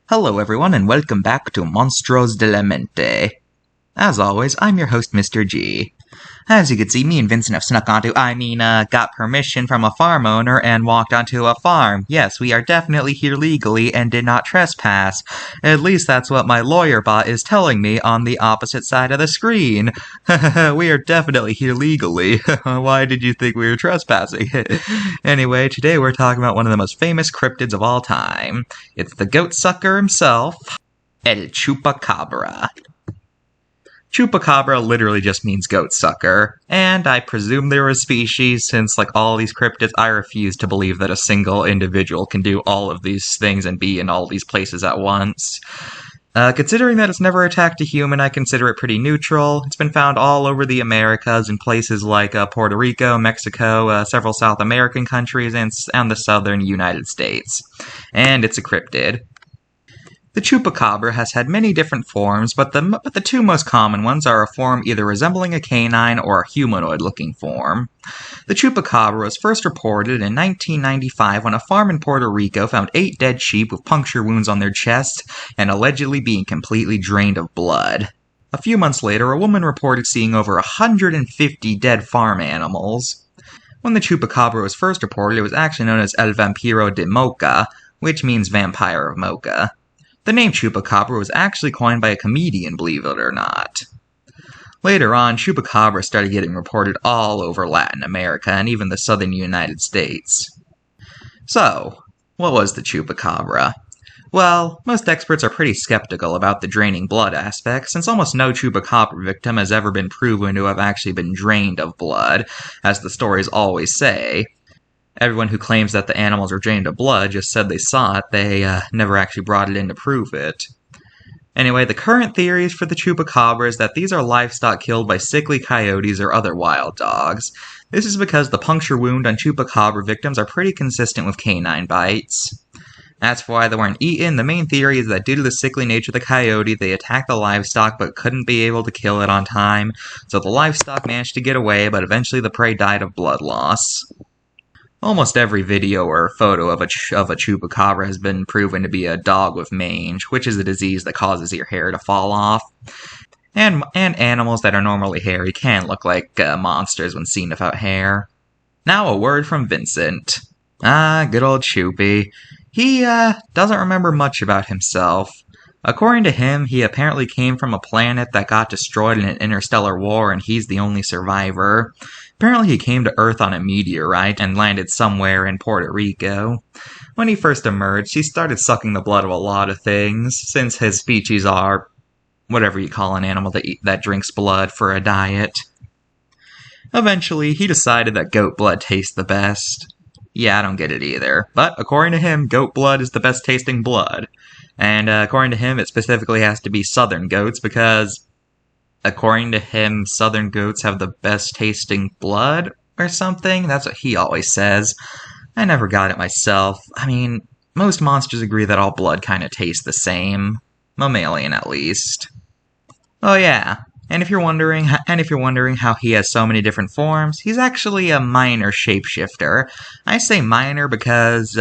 Hello everyone and welcome back to Monstros de la Mente. As always, I'm your host, Mr.G. As you can see, me and Vincent have snuck onto, got permission from a farm owner and walked onto a farm. Yes, we are definitely here legally and did not trespass. At least that's what my lawyer bot is telling me on the opposite side of the screen. We are definitely here legally. Why did you think we were trespassing? Anyway, today we're talking about one of the most famous cryptids of all time. It's the goat sucker himself, El Chupacabra. Chupacabra literally just means goat sucker, and I presume they're a species since, like all these cryptids, I refuse to believe that a single individual can do all of these things and be in all these places at once. Considering that it's never attacked a human, I consider it pretty neutral. It's been found all over the Americas in places like Puerto Rico, Mexico, several South American countries, and the southern United States. And it's a cryptid. The Chupacabra has had many different forms, but the two most common ones are a form either resembling a canine or a humanoid-looking form. The Chupacabra was first reported in 1995 when a farm in Puerto Rico found 8 dead sheep with puncture wounds on their chests and allegedly being completely drained of blood. A few months later, a woman reported seeing over 150 dead farm animals. When the Chupacabra was first reported, it was actually known as El Vampiro de Mocha, which means vampire of Mocha. The name Chupacabra was actually coined by a comedian, believe it or not. Later on, Chupacabra started getting reported all over Latin America and even the southern United States. So, what was the Chupacabra? Well, most experts are pretty skeptical about the draining blood aspect, since almost no Chupacabra victim has ever been proven to have actually been drained of blood, as the stories always say. Everyone who claims that the animals were drained of blood just said they saw it, they never actually brought it in to prove it. Anyway, the current theories for the Chupacabra is that these are livestock killed by sickly coyotes or other wild dogs. This is because the puncture wound on Chupacabra victims are pretty consistent with canine bites. That's why they weren't eaten. The main theory is that due to the sickly nature of the coyote, they attacked the livestock but couldn't be able to kill it on time, so the livestock managed to get away, but eventually the prey died of blood loss. Almost every video or photo of a Chupacabra has been proven to be a dog with mange, which is a disease that causes your hair to fall off. And animals that are normally hairy can look like monsters when seen without hair. Now a word from Vincent. Good old Chupi. He doesn't remember much about himself. According to him, he apparently came from a planet that got destroyed in an interstellar war and he's the only survivor. Apparently he came to Earth on a meteorite and landed somewhere in Puerto Rico. When he first emerged, he started sucking the blood of a lot of things, since his species are whatever you call an animal that drinks blood for a diet. Eventually, he decided that goat blood tastes the best. Yeah, I don't get it either, but according to him, goat blood is the best tasting blood. And according to him, it specifically has to be southern goats because, according to him, southern goats have the best tasting blood or something. That's what he always says. I never got it myself. I mean, most monsters agree that all blood kind of tastes the same. Mammalian, at least. Oh yeah, and if you're wondering how he has so many different forms, he's actually a minor shapeshifter. I say minor because,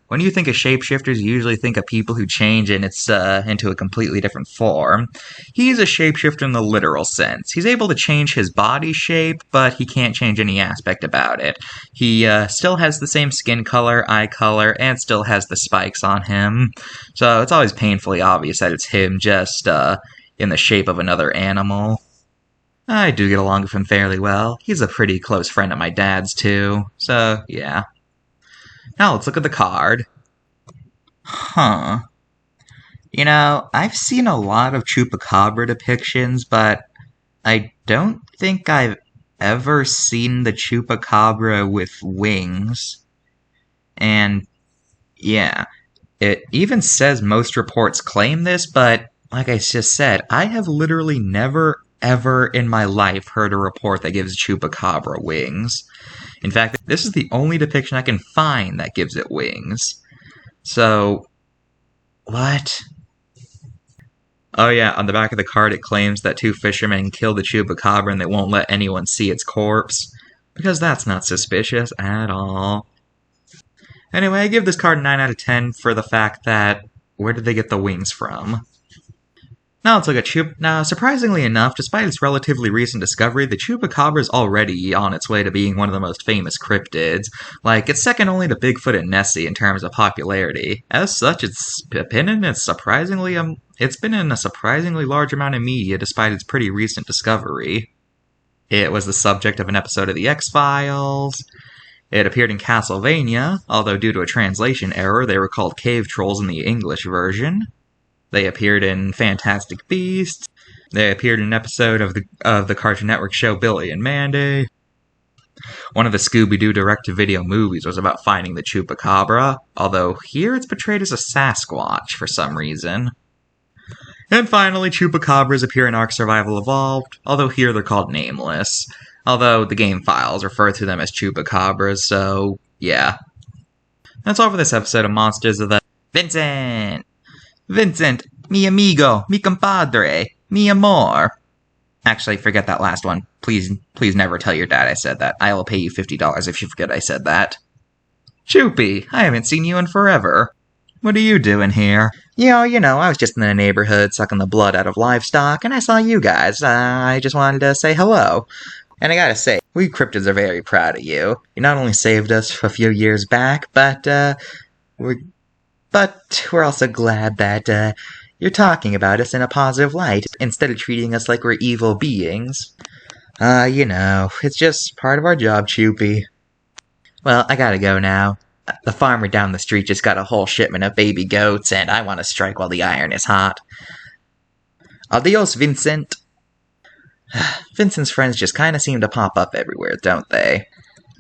when you think of shapeshifters, you usually think of people who change into a completely different form. He's a shapeshifter in the literal sense. He's able to change his body shape, but he can't change any aspect about it. He still has the same skin color, eye color, and still has the spikes on him. So it's always painfully obvious that it's him, just in the shape of another animal. I do get along with him fairly well. He's a pretty close friend of my dad's, too. So, yeah. Now let's look at the card. Huh. You know, I've seen a lot of Chupacabra depictions, but I don't think I've ever seen the Chupacabra with wings. And, yeah, it even says most reports claim this, but like I just said, I have literally never, ever in my life heard a report that gives Chupacabra wings. In fact, this is the only depiction I can find that gives it wings. So, what? Oh yeah, on the back of the card it claims that 2 fishermen killed the Chupacabra and they won't let anyone see its corpse. Because that's not suspicious at all. Anyway, I give this card a 9 out of 10 for the fact that Where did they get the wings from? Now let's look at Now, surprisingly enough, despite its relatively recent discovery, the Chupacabra is already on its way to being one of the most famous cryptids. Like, it's second only to Bigfoot and Nessie in terms of popularity. As such, it's been in a surprisingly large amount of media despite its pretty recent discovery. It was the subject of an episode of The X-Files. It appeared in Castlevania, although due to a translation error, they were called cave trolls in the English version. They appeared in Fantastic Beasts. They appeared in an episode of the Cartoon Network show Billy and Mandy. One of the Scooby-Doo direct-to-video movies was about finding the Chupacabra, although here it's portrayed as a Sasquatch for some reason. And finally, Chupacabras appear in Ark Survival Evolved, although here they're called Nameless. Although the game files refer to them as Chupacabras, so yeah. That's all for this episode of Monsters of the... Vincent, mi amigo, mi compadre, mi amor. Actually, forget that last one. Please never tell your dad I said that. I will pay you $50 if you forget I said that. Choopy, I haven't seen you in forever. What are you doing here? You know, I was just in the neighborhood sucking the blood out of livestock, and I saw you guys. I just wanted to say hello. And I gotta say, we cryptids are very proud of you. You not only saved us a few years back, but we're also glad that you're talking about us in a positive light, instead of treating us like we're evil beings. It's just part of our job, Choopy. Well, I gotta go now. The farmer down the street just got a whole shipment of baby goats, and I want to strike while the iron is hot. Adios, Vincent. Vincent's friends just kinda seem to pop up everywhere, don't they?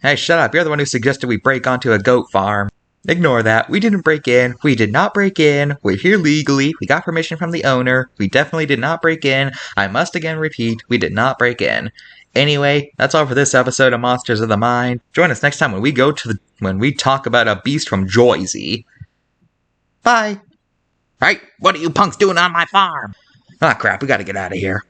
Hey, shut up, you're the one who suggested we break onto a goat farm. Ignore that. We didn't break in. We did not break in. We're here legally. We got permission from the owner. We definitely did not break in. I must again repeat, we did not break in. Anyway, that's all for this episode of Monsters of the Mind. Join us next time when we talk about a beast from Jersey. Bye. Right, what are you punks doing on my farm? Ah, crap, we gotta get out of here.